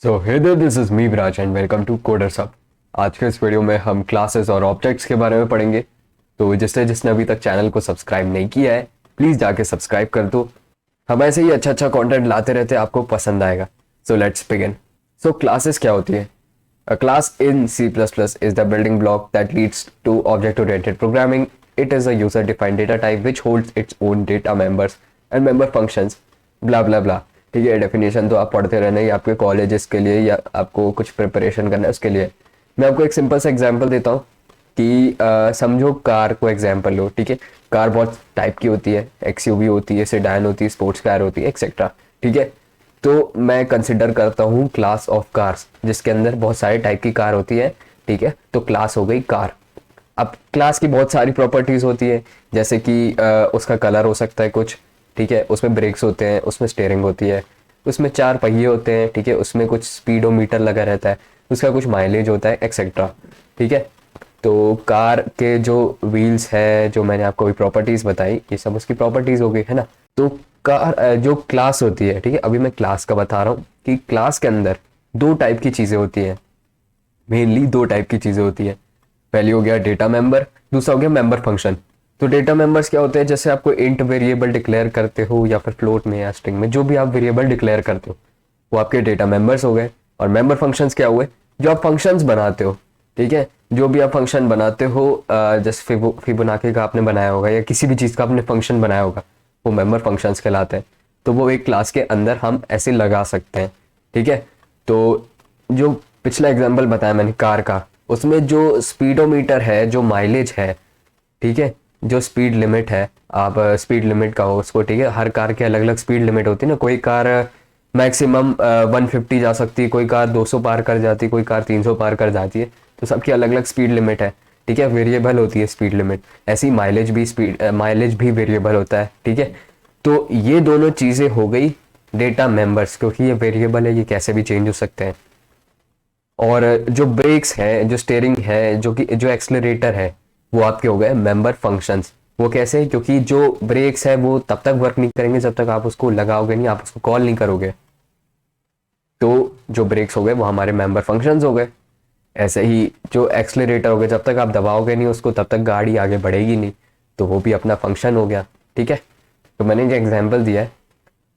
So hey there, this is me Viraj and welcome to Coders Hub. आज के इस video में हम क्लासेस और ऑब्जेक्ट्स के बारे में पढ़ेंगे। तो जिसने अभी तक चैनल को सब्सक्राइब नहीं किया है, प्लीज़ जाके सब्सक्राइब कर दो। हम ऐसे ही अच्छा अच्छा कंटेंट लाते रहते हैं, आपको पसंद आएगा। So let's begin. So classes क्या होती है? A class in C++ is the building block that leads to object-oriented programming. It is a user-defined data type which holds its own data members and member functions. Blah blah blah. ठीक है, definition तो आप पढ़ते रहना ही आपके colleges के लिए या आपको कुछ प्रिपरेशन करना है उसके लिए। मैं आपको एक सिंपल सा एग्जांपल देता हूँ कि समझो कार को एग्जांपल लो। ठीक है, कार बहुत टाइप की होती है, एक्सयूवी होती है, सेडान होती है, स्पोर्ट्स कार होती है, एक्सेट्रा। ठीक है, तो मैं कंसिडर करता हूँ क्लास ऑफ कार्स जिसके अंदर बहुत सारे टाइप की कार होती है। ठीक है, तो क्लास हो गई कार। अब क्लास की बहुत सारी प्रॉपर्टीज होती है, जैसे कि उसका कलर हो सकता है कुछ। ठीक है, उसमें ब्रेक्स होते हैं, उसमें स्टेयरिंग होती है, उसमें 4 पहिए होते हैं। ठीक है, उसमें कुछ स्पीडोमीटर लगा रहता है, उसका कुछ माइलेज होता है, एक्सेट्रा। ठीक है, तो कार के जो व्हील्स है, जो मैंने आपको अभी प्रॉपर्टीज बताई, ये सब उसकी प्रॉपर्टीज हो गई है ना। तो कार जो क्लास होती है, ठीक है, अभी मैं क्लास का बता रहा हूँ कि क्लास के अंदर दो टाइप की चीजें होती हैं। मेनली दो टाइप की चीजें होती है। पहली हो गया डेटा मेंबर, दूसरा हो गया मेंबर फंक्शन। तो डेटा मेंबर्स क्या होते हैं? जैसे आपको इंट वेरिएबल डिक्लेयर करते हो या फिर फ्लोट में या स्ट्रिंग में, जो भी आप वेरिएबल डिक्लेयर करते हो वो आपके डेटा मेंबर्स हो गए। और मेंबर फंक्शंस क्या हुए? जो आप फंक्शंस बनाते हो। ठीक है, जो भी आप फंक्शन बनाते हो, जैसे फिबोनाची का आपने बनाया होगा या किसी भी चीज़ का आपने फंक्शन बनाया होगा, वो मेंबर फंक्शंस कहलाते हैं। तो वो एक क्लास के अंदर हम ऐसे लगा सकते हैं। ठीक है, तो जो पिछला एग्जांपल बताया मैंने कार का, उसमें जो स्पीडोमीटर है, जो माइलेज है, ठीक है, जो स्पीड लिमिट है, आप स्पीड लिमिट का हो उसको। ठीक है, हर कार के अलग अलग स्पीड लिमिट होती है ना। कोई कार मैक्सिमम 150 जा सकती है, कोई कार 200 पार कर जाती है, कोई कार 300 पार कर जाती है। तो सबकी अलग अलग स्पीड लिमिट है। ठीक है, वेरिएबल होती है स्पीड लिमिट। ऐसी माइलेज भी वेरिएबल होता है। ठीक है, तो ये दोनों चीज़ें हो गई डेटा मेंबर्स, क्योंकि ये वेरिएबल है, ये कैसे भी चेंज हो सकते हैं। और जो ब्रेक्स है, जो स्टेयरिंग है, जो एक्सलरेटर है, वो आपके हो गए मेंबर फंक्शंस। वो कैसे? क्योंकि जो ब्रेक्स है वो तब तक वर्क नहीं करेंगे जब तक आप उसको लगाओगे नहीं, आप उसको कॉल नहीं करोगे। तो जो ब्रेक्स हो गए वो हमारे मेंबर फंक्शंस हो गए। ऐसे ही जो एक्सलरेटर हो गए, जब तक आप दबाओगे नहीं उसको तब तक गाड़ी आगे बढ़ेगी नहीं, तो वो भी अपना फंक्शन हो गया। ठीक है, तो मैंने जो एग्जाम्पल दिया है।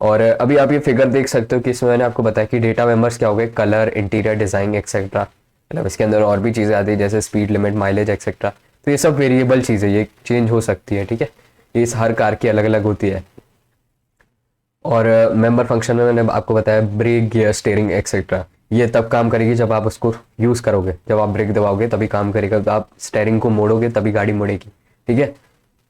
और अभी आप ये फिगर देख सकते हो कि इसमें मैंने आपको बताया कि डेटा मेंबर्स क्या हो गए, कलर, इंटीरियर डिजाइन एक्सेट्रा। मतलब इसके अंदर और भी चीज़ें आती है जैसे स्पीड लिमिट, माइलेज एक्सेट्रा। तो ये सब वेरिएबल चीज़ें, ये चेंज हो सकती है। ठीक है, ये हर कार की अलग अलग होती है। और मेंबर फंक्शन में मैंने आपको बताया ब्रेक, गियर, स्टेयरिंग एक्सेट्रा, ये तब काम करेगी जब आप उसको यूज़ करोगे। जब आप ब्रेक दबाओगे तभी काम करेगा, जब आप स्टेयरिंग को मोड़ोगे तभी गाड़ी मुड़ेगी। ठीक है,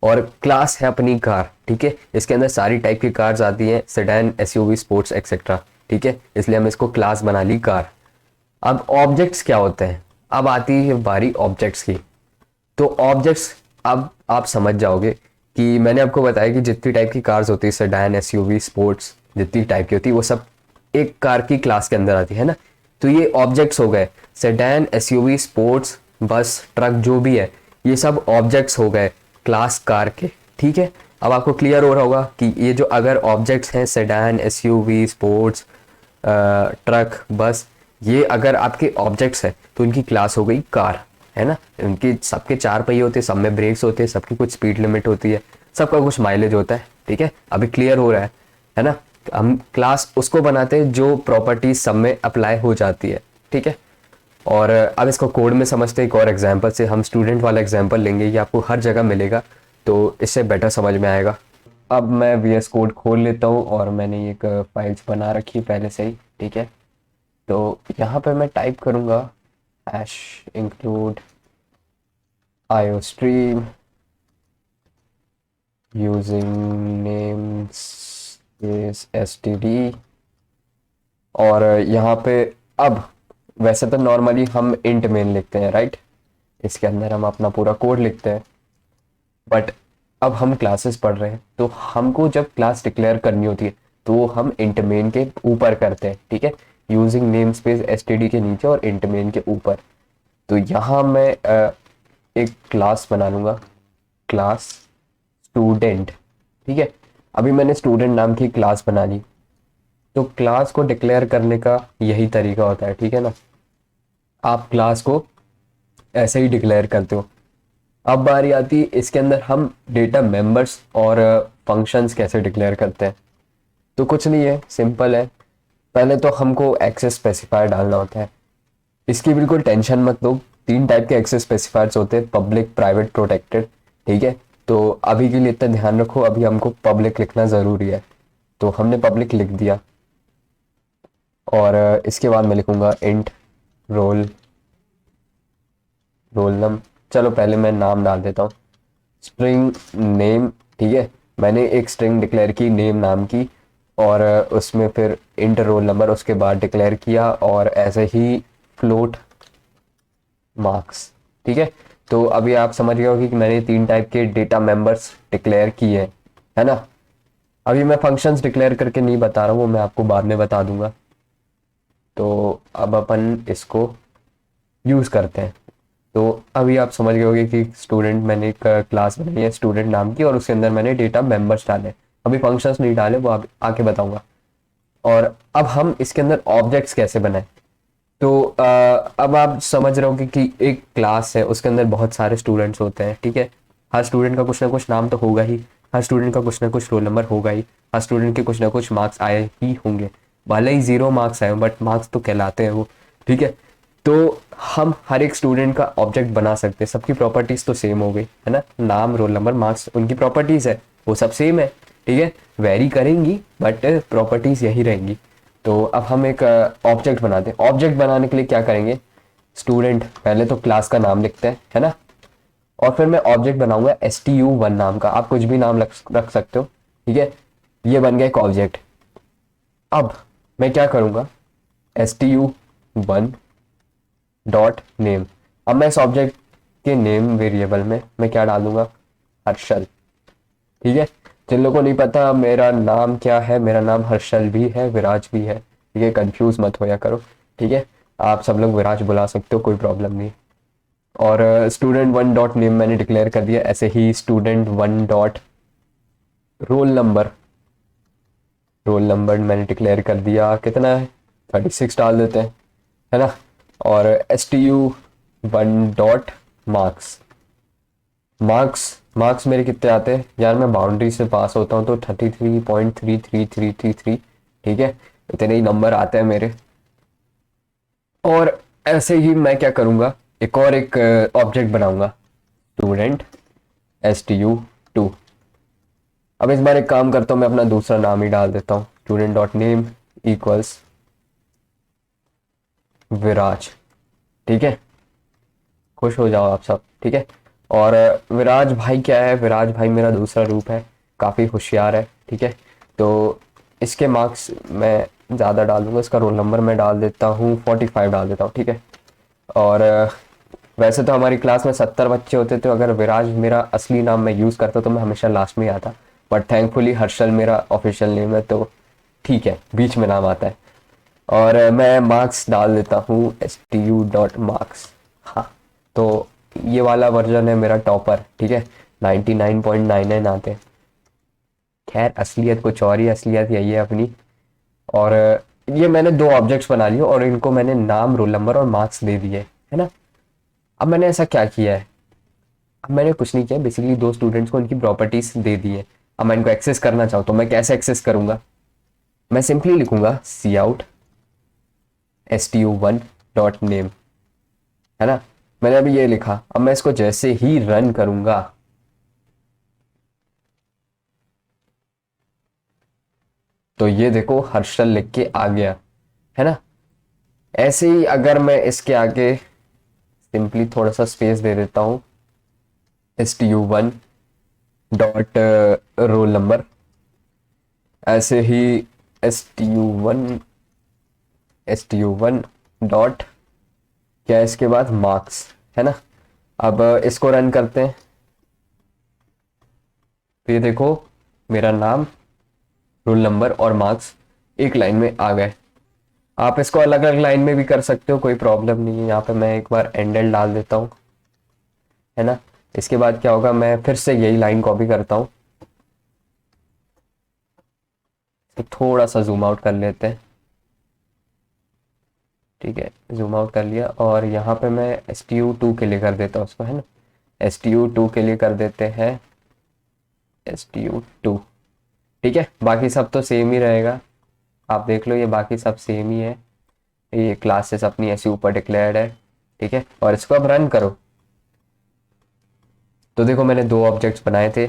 और क्लास है अपनी कार। ठीक है, इसके अंदर सारी टाइप की कार्स आती हैं, सेडान, एसयूवी, स्पोर्ट्स एक्सेट्रा। ठीक है, इसलिए हम इसको क्लास बना ली कार। अब ऑब्जेक्ट्स क्या होते हैं? अब आती है बारी ऑब्जेक्ट्स की। तो ऑब्जेक्ट्स अब आप समझ जाओगे कि मैंने आपको बताया कि जितनी टाइप की कार्स होती है, सेडान, एसयूवी, स्पोर्ट्स, जितनी टाइप की होती है वो सब एक कार की क्लास के अंदर आती है ना। तो ये ऑब्जेक्ट्स हो गए, सेडान, एसयूवी, स्पोर्ट्स, बस, ट्रक, जो भी है, ये सब ऑब्जेक्ट्स हो गए क्लास कार के। ठीक है, अब आपको क्लियर हो रहा होगा कि ये जो अगर ऑब्जेक्ट्स हैं, सेडान, एसयूवी, स्पोर्ट्स, ट्रक, बस, ये अगर आपके ऑब्जेक्ट्स है तो इनकी क्लास हो गई कार, है ना। उनके सबके 4 पहिए होते हैं, सब में ब्रेक्स होते हैं, सबकी कुछ स्पीड लिमिट होती है, सबका कुछ माइलेज होता है। ठीक है, अभी क्लियर हो रहा है ना। हम क्लास उसको बनाते हैं जो प्रॉपर्टी सब में अप्लाई हो जाती है। ठीक है, और अब इसको कोड में समझते हैं एक और एग्जांपल से। हम स्टूडेंट वाला एग्जांपल लेंगे, ये आपको हर जगह मिलेगा, तो इससे बेटर समझ में आएगा। अब मैं वीएस कोड खोल लेता हूँ और मैंने एक फाइल्स बना रखी है पहले से ही। ठीक है, तो यहाँ पे मैं टाइप करूँगा hash include iostream using namespace std। और यहाँ पे अब वैसे तो नॉर्मली हम इंट मेन लिखते हैं, राइट। इसके अंदर हम अपना पूरा कोड लिखते हैं, बट अब हम क्लासेस पढ़ रहे हैं तो हमको जब क्लास डिक्लेयर करनी होती है तो हम इंट मेन के ऊपर करते हैं। ठीक है, यूजिंग नेम स्पेस std के नीचे और इंट मेन के ऊपर। तो यहाँ मैं एक क्लास बना लूँगा, क्लास स्टूडेंट। ठीक है, अभी मैंने स्टूडेंट नाम की क्लास बना ली। तो क्लास को डिक्लेयर करने का यही तरीका होता है, ठीक है ना। आप क्लास को ऐसे ही डिक्लेयर करते हो। अब बारी आती है इसके अंदर हम डेटा मेंबर्स और फंक्शंस कैसे डिक्लेयर करते हैं। तो कुछ नहीं है, सिंपल है। पहले तो हमको एक्सेस स्पेसिफायर डालना होता है। इसकी बिल्कुल टेंशन मत लो। 3 टाइप के एक्सेस स्पेसिफायर्स होते हैं, पब्लिक, प्राइवेट, प्रोटेक्टेड, ठीक है। तो अभी के लिए इतना ध्यान रखो, अभी हमको पब्लिक लिखना ज़रूरी है। तो हमने पब्लिक लिख दिया और इसके बाद मैं लिखूंगा इंट रोल रोल नम। चलो पहले मैं नाम डाल देता हूँ, स्ट्रिंग नेम, ठीक है। मैंने एक स्ट्रिंग डिक्लेयर की नेम नाम की, और उसमें फिर इंट रोल नंबर उसके बाद डिक्लेयर किया, और ऐसे ही फ्लोट मार्क्स, ठीक है। तो अभी आप समझ गए होगी कि मैंने 3 टाइप के डेटा मेंबर्स डिक्लेयर किए हैं, है ना। अभी मैं फंक्शंस डिक्लेयर करके नहीं बता रहा हूँ, वो मैं आपको बाद में बता दूंगा। तो अब अपन इसको यूज़ करते हैं। तो अभी आप समझ गए होंगे कि स्टूडेंट, मैंने एक क्लास बनाई है स्टूडेंट नाम की, और उसके अंदर मैंने डेटा मेंबर्स डाले। अभी फंक्शंस नहीं डाले, वो आप आके बताऊंगा। और अब हम इसके अंदर ऑब्जेक्ट्स कैसे बनाएं। तो अब आप समझ रहे होंगे कि एक क्लास है, उसके अंदर बहुत सारे स्टूडेंट्स होते हैं, ठीक है। हर स्टूडेंट का कुछ ना कुछ नाम तो होगा ही, हर स्टूडेंट का कुछ ना कुछ रोल नंबर होगा ही, हर स्टूडेंट के कुछ ना कुछ मार्क्स आए ही होंगे। भले ही 0 मार्क्स आए, बट मार्क्स तो कहलाते हैं वो, ठीक है। तो हम हर एक स्टूडेंट का ऑब्जेक्ट बना सकते हैं। सबकी प्रॉपर्टीज तो सेम हो गई, है ना। नाम, रोल नंबर, मार्क्स, उनकी प्रॉपर्टीज है, वो सब सेम है, ठीक है। वेरी करेंगी बट प्रॉपर्टीज यही रहेंगी। तो अब हम एक ऑब्जेक्ट बनाते हैं। ऑब्जेक्ट बनाने के लिए क्या करेंगे, स्टूडेंट, पहले तो क्लास का नाम लिखते हैं, है ना। और फिर मैं ऑब्जेक्ट बनाऊंगा stu1 नाम का। आप कुछ भी नाम रख सकते हो, ठीक है। ये बन गया एक ऑब्जेक्ट। अब मैं क्या करूंगा, stu1 डॉट नेम। अब मैं इस ऑब्जेक्ट के नेम वेरिएबल में मैं क्या डालूंगा, हर्षल, ठीक है। जिन लोगों को नहीं पता मेरा नाम क्या है, मेरा नाम हर्षल भी है, विराज भी है, ठीक है। कंफ्यूज मत होया करो, ठीक है। आप सब लोग विराज बुला सकते हो, कोई प्रॉब्लम नहीं। और स्टूडेंट 1 डॉट नेम मैंने डिक्लेयर कर दिया। ऐसे ही student 1 dot roll number, roll number मैंने डिक्लेयर कर दिया। कितना है, 36 डाल देते हैं, है ना। और stu1 dot marks, marks, marks मेरे कितने आते हैं यार, मैं बाउंड्री से पास होता हूँ तो 33.33333, ठीक है। इतने ही नंबर आते हैं मेरे। और ऐसे ही मैं क्या करूँगा, एक और एक ऑब्जेक्ट बनाऊंगा, स्टूडेंट stu2। अब इस बार एक काम करता हूँ, मैं अपना दूसरा नाम ही डाल देता हूँ, स्टूडेंट डॉट नेम इक्वल्स विराज, ठीक है। खुश हो जाओ आप सब, ठीक है। और विराज भाई क्या है, विराज भाई मेरा दूसरा रूप है, काफ़ी होशियार है, ठीक है। तो इसके मार्क्स मैं ज़्यादा डाल दूंगा, इसका रोल नंबर मैं डाल देता हूँ 45 डाल देता हूँ, ठीक है। और वैसे तो हमारी क्लास में 70 बच्चे होते थे, अगर विराज मेरा असली नाम मैं यूज़ करता तो मैं हमेशा लास्ट में ही आता। बट थैंकफुली हर्षल मेरा ऑफिशियल नेम है, तो ठीक है, बीच में नाम आता है। और मैं मार्क्स डाल देता हूँ stu.marks। हाँ, तो ये वाला वर्जन है मेरा टॉपर, ठीक है। 99.99 आते हैं। खैर असलियत कुछ और ही, असलियत यही है अपनी। और ये मैंने 2 ऑब्जेक्ट्स बना लिए और इनको मैंने नाम, रोल नंबर और मार्क्स दे दिए, है ना। अब मैंने ऐसा क्या किया है, अब मैंने कुछ नहीं किया, बेसिकली 2 स्टूडेंट्स को उनकी प्रॉपर्टीज दे दी है। अब मैं इनको एक्सेस करना चाहूँ तो मैं कैसे एक्सेस करूंगा, मैं सिंपली लिखूंगा cout stu1 डॉट नेम, है ना। मैंने अभी ये लिखा। अब मैं इसको जैसे ही रन करूंगा, तो ये देखो हर्षल लिख के आ गया, है ना। ऐसे ही अगर मैं इसके आगे सिंपली थोड़ा सा स्पेस दे देता हूँ, stu1 डॉट रोल नंबर, ऐसे ही stu1 डॉट क्या है इसके बाद, मार्क्स, है ना। अब इसको रन करते हैं, तो ये देखो मेरा नाम, रोल नंबर और मार्क्स एक लाइन में आ गए। आप इसको अलग अलग लाइन में भी कर सकते हो, कोई प्रॉब्लम नहीं है। यहाँ पे मैं एक बार एंडल डाल देता हूँ, है ना। इसके बाद क्या होगा, मैं फिर से यही लाइन कॉपी करता हूँ, तो थोड़ा सा जूम आउट कर लेते हैं। ठीक है, जूम आउट कर लिया और यहाँ पे मैं stu2 के लिए कर देता हूँ उसको, है ना। stu2 के लिए कर देते हैं stu2। ठीक है, बाकी सब तो सेम ही रहेगा, आप देख लो ये बाकी सब सेम ही है। ये क्लासेस अपनी ऐसी ऊपर डिक्लेयर्ड है। ठीक है, और इसको अब रन करो तो देखो मैंने दो ऑब्जेक्ट्स बनाए थे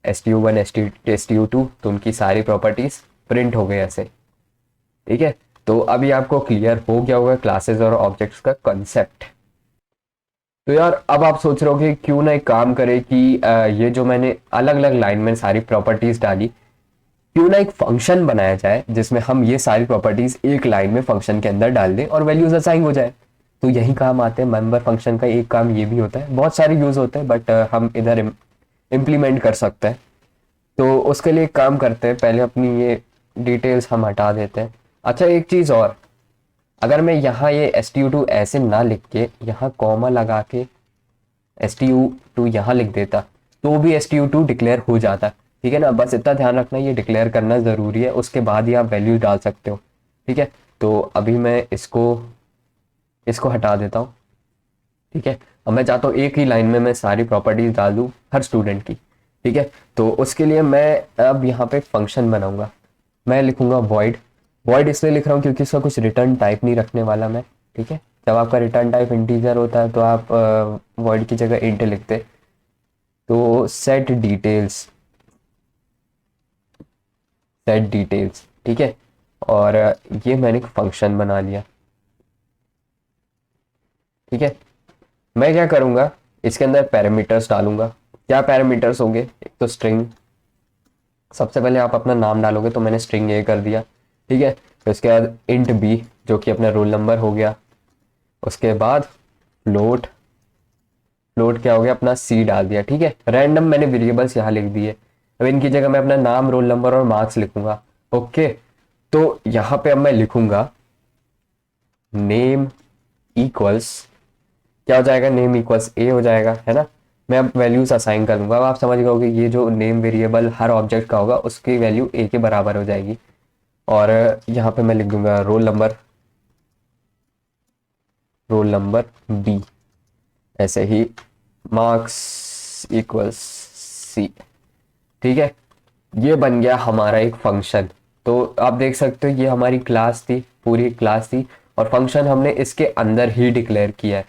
stu1 stu2, तो उनकी सारी प्रॉपर्टीज प्रिंट हो गए ऐसे। ठीक है, तो अभी आपको क्लियर हो गया होगा क्लासेस और ऑब्जेक्ट्स का कंसेप्ट। तो यार अब आप सोच रहे हो कि क्यों ना एक काम करे कि ये जो मैंने अलग अलग लाइन में सारी प्रॉपर्टीज डाली, क्यों ना एक फंक्शन बनाया जाए जिसमें हम ये सारी प्रॉपर्टीज एक लाइन में फंक्शन के अंदर डाल दें और वैल्यूज असाइन हो जाए। तो यही काम आते हैं मेंबर फंक्शन का, एक काम ये भी होता है, बहुत सारे यूज होते हैं बट हम इधर इम्प्लीमेंट कर सकते हैं। तो उसके लिए एक काम करते हैं, पहले अपनी ये डिटेल्स हम हटा देते हैं। अच्छा एक चीज़ और, अगर मैं यहाँ ये stu2 ऐसे ना लिख के यहाँ कॉमा लगा के stu2 यहाँ लिख देता तो भी stu2 डिक्लेयर हो जाता। ठीक है ना, बस इतना ध्यान रखना ये डिक्लेयर करना ज़रूरी है, उसके बाद ही आप वैल्यू डाल सकते हो। ठीक है, तो अभी मैं इसको इसको हटा देता हूँ। ठीक है, अब मैं चाहता हूँ एक ही लाइन में मैं सारी प्रॉपर्टीज डाल दूँ हर स्टूडेंट की। ठीक है, तो उसके लिए मैं अब यहाँ पे फंक्शन बनाऊंगा। मैं लिखूंगा वॉइड। वॉइड इसलिए लिख रहा हूँ क्योंकि इसका कुछ रिटर्न टाइप नहीं रखने वाला मैं। ठीक है, जब आपका रिटर्न टाइप इंटीजर होता है तो आप वॉइड की जगह इंट लिखते। तो सेट डिटेल्स। ठीक है, और ये मैंने एक फंक्शन बना लिया। ठीक है, मैं क्या करूँगा, इसके अंदर पैरामीटर्स डालूंगा। क्या पैरामीटर्स होंगे, एक तो स्ट्रिंग, सबसे पहले आप अपना नाम डालोगे तो मैंने स्ट्रिंग ए कर दिया। ठीक है, तो इसके बाद इंट बी जो कि अपना रोल नंबर हो गया। उसके बाद फ्लोट, फ्लोट क्या हो गया, अपना सी डाल दिया। ठीक है, रैंडम मैंने वेरिएबल्स यहाँ लिख दिए। अब इनकी जगह मैं अपना नाम, रोल नंबर और मार्क्स लिखूंगा। ओके, तो यहाँ पे अब मैं लिखूंगा नेम इक्वल्स, क्या हो जाएगा, नेम इक्वल्स ए हो जाएगा, है ना। मैं अब वैल्यूज असाइन कर दूंगा। अब आप समझ गए कि ये जो नेम वेरिएबल हर ऑब्जेक्ट का होगा उसकी वैल्यू ए के बराबर हो जाएगी। और यहाँ पे मैं लिख दूंगा रोल नंबर बी, ऐसे ही मार्क्स इक्वल्स सी। ठीक है, ये बन गया हमारा एक फंक्शन। तो आप देख सकते हो ये हमारी क्लास थी, पूरी क्लास थी, और फंक्शन हमने इसके अंदर ही डिक्लेयर किया है।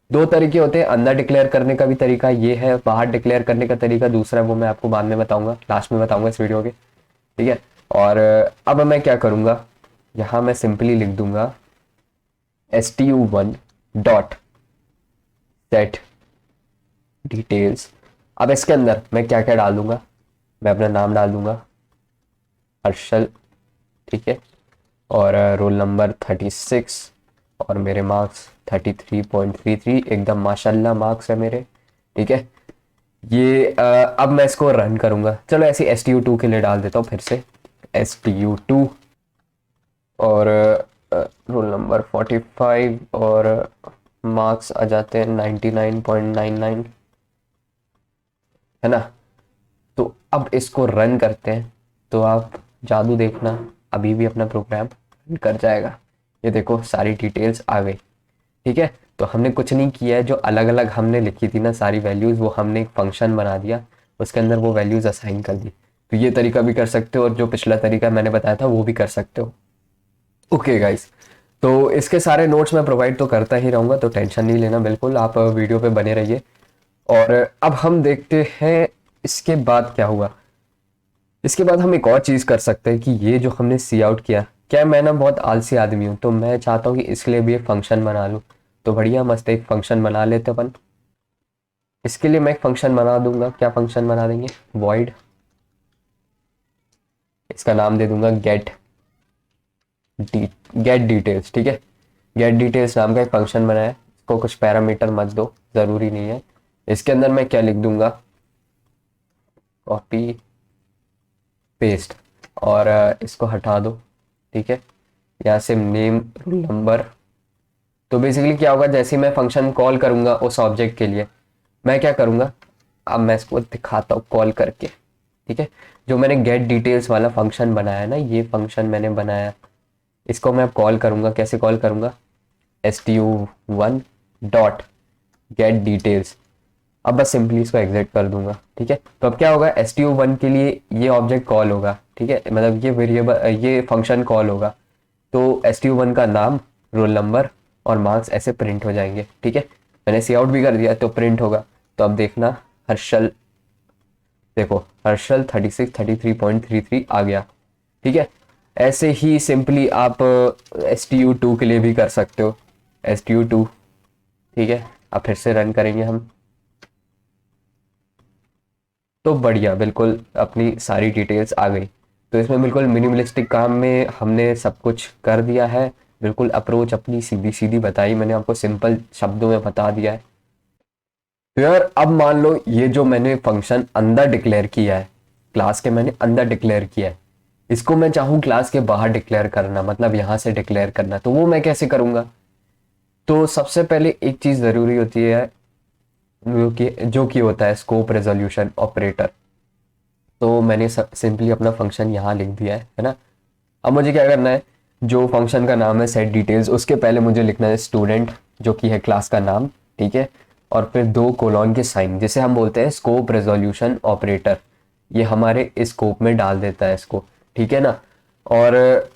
दो तरीके होते हैं, अंदर डिक्लेयर करने का भी तरीका ये है, बाहर डिक्लेयर करने का तरीका दूसरा है, वो मैं आपको बाद में बताऊंगा, लास्ट में बताऊंगा इस वीडियो के। ठीक है, और अब मैं क्या करूंगा, यहाँ मैं सिंपली लिख दूंगा stu1 डॉट सेट डिटेल्स। अब इसके अंदर मैं क्या क्या डाल दूंगा, मैं अपना नाम डाल दूंगा हर्षल। ठीक है, और रोल नंबर 36 और मेरे मार्क्स 33.33, एकदम माशाल्लाह मार्क्स है मेरे। ठीक है, ये अब मैं इसको रन करूंगा। चलो ऐसे stu2 के लिए डाल देता हूँ फिर से stu2, और रोल नंबर 45 और मार्क्स आ जाते हैं 99.99, है ना। तो अब इसको रन करते हैं, तो आप जादू देखना, अभी भी अपना प्रोग्राम रन कर जाएगा। ये देखो सारी डिटेल्स आ गई। ठीक है, तो हमने कुछ नहीं किया है, जो अलग अलग हमने लिखी थी ना सारी वैल्यूज़, वो हमने एक फंक्शन बना दिया, उसके अंदर वो वैल्यूज़ असाइन कर दी। तो ये तरीका भी कर सकते हो और जो पिछला तरीका मैंने बताया था वो भी कर सकते हो। ओके गाइस, तो इसके सारे नोट्स मैं प्रोवाइड तो करता ही रहूँगा, तो टेंशन नहीं लेना बिल्कुल, आप वीडियो पे बने रहिए। और अब हम देखते हैं इसके बाद क्या हुआ। इसके बाद हम एक और चीज़ कर सकते हैं कि ये जो हमने सी आउट किया, क्या मैं ना बहुत आलसी आदमी हूँ, तो मैं चाहता हूँ कि इसके लिए भी एक फंक्शन बना लूँ। तो बढ़िया मस्त एक फंक्शन बना लेते अपन। इसके लिए मैं एक फंक्शन बना दूंगा। क्या फंक्शन बना देंगे, वॉइड, इसका नाम दे दूंगा गेट डिटेल्स। ठीक है, गेट डिटेल्स नाम का एक फंक्शन बनाया, इसको कुछ पैरामीटर मत दो, ज़रूरी नहीं है। इसके अंदर मैं क्या लिख दूंगा, कॉपी पेस्ट, और इसको हटा दो। ठीक है, यहाँ से नेम रोल नंबर। तो बेसिकली क्या होगा, जैसे ही मैं फंक्शन कॉल करूंगा उस ऑब्जेक्ट के लिए, मैं क्या करूंगा, अब मैं इसको दिखाता हूँ कॉल करके। ठीक है, जो मैंने गेट डिटेल्स वाला फंक्शन बनाया ना, ये फंक्शन मैंने बनाया, इसको मैं अब कॉल करूँगा। कैसे कॉल करूँगा? stu1 dot gate details. अब बस सिंपली इसको एग्जिट कर दूंगा, ठीक है। तो अब क्या होगा, stu1 के लिए ये ऑब्जेक्ट कॉल होगा, ठीक है, मतलब ये वेरिएबल, ये फंक्शन कॉल होगा। तो stu1 का नाम, रोल नंबर और मार्क्स ऐसे प्रिंट हो जाएंगे, ठीक है। मैंने सी आउट भी कर दिया तो प्रिंट होगा। तो अब देखना, हर्षल, देखो हर्षल 33.33 आ गया, ठीक है। ऐसे ही सिंपली आप stu2 के लिए भी कर सकते हो, stu2, ठीक है। अब फिर से रन करेंगे हम, तो बढ़िया, बिल्कुल अपनी सारी डिटेल्स आ गई। तो इसमें बिल्कुल मिनिमलिस्टिक काम में हमने सब कुछ कर दिया है, बिल्कुल अप्रोच अपनी सीधी सीधी बताई मैंने आपको, सिंपल शब्दों में बता दिया है। तो यार अब मान लो ये जो मैंने फंक्शन अंदर डिक्लेयर किया है, क्लास के मैंने अंदर डिक्लेयर किया है, इसको मैं चाहूँ क्लास के बाहर डिक्लेयर करना, मतलब यहाँ से डिक्लेयर करना, तो वो मैं कैसे करूँगा? तो सबसे पहले एक चीज़ ज़रूरी होती है, जो कि होता है स्कोप रेजोल्यूशन ऑपरेटर। तो मैंने सिंपली अपना फंक्शन यहाँ लिख दिया है ना। अब मुझे क्या करना है, जो फंक्शन का नाम है सेट डिटेल्स, उसके पहले मुझे लिखना है स्टूडेंट, जो कि है क्लास का नाम, ठीक है। और फिर 2 कोलॉन के साइन, जिसे हम बोलते हैं स्कोप रेजोल्यूशन ऑपरेटर, ये हमारे स्कोप में डाल देता है इसको, ठीक है ना। और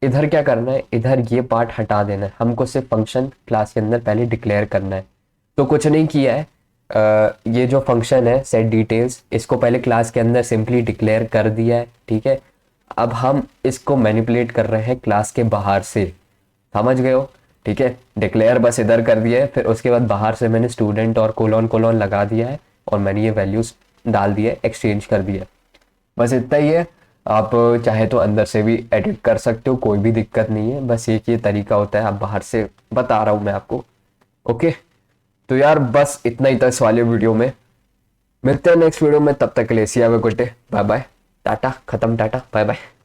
इधर क्या करना है, इधर ये पार्ट हटा देना है, हमको सिर्फ फंक्शन क्लास के अंदर पहले डिक्लेयर करना है। तो कुछ नहीं किया है, ये जो फंक्शन है सेट डिटेल्स, इसको पहले क्लास के अंदर सिंपली डिक्लेयर कर दिया है, ठीक है। अब हम इसको मैनिपुलेट कर रहे हैं क्लास के बाहर से, समझ गए हो, ठीक है। डिक्लेयर बस इधर कर दिया है, फिर उसके बाद बाहर से मैंने स्टूडेंट और कोलॉन कोलॉन लगा दिया है, और मैंने ये वैल्यूज डाल दिया है, एक्सचेंज कर दिया है। बस इतना ही है। आप चाहे तो अंदर से भी एडिट कर सकते हो, कोई भी दिक्कत नहीं है, बस एक ये तरीका होता है, आप बाहर से बता रहा हूँ मैं आपको। ओके, तो यार बस इतना ही था इस वाले वीडियो में। मिलते हैं नेक्स्ट वीडियो में, तब तक के लिए see have a good day, bye bye, tata, खत्म, टाटा बाय बाय।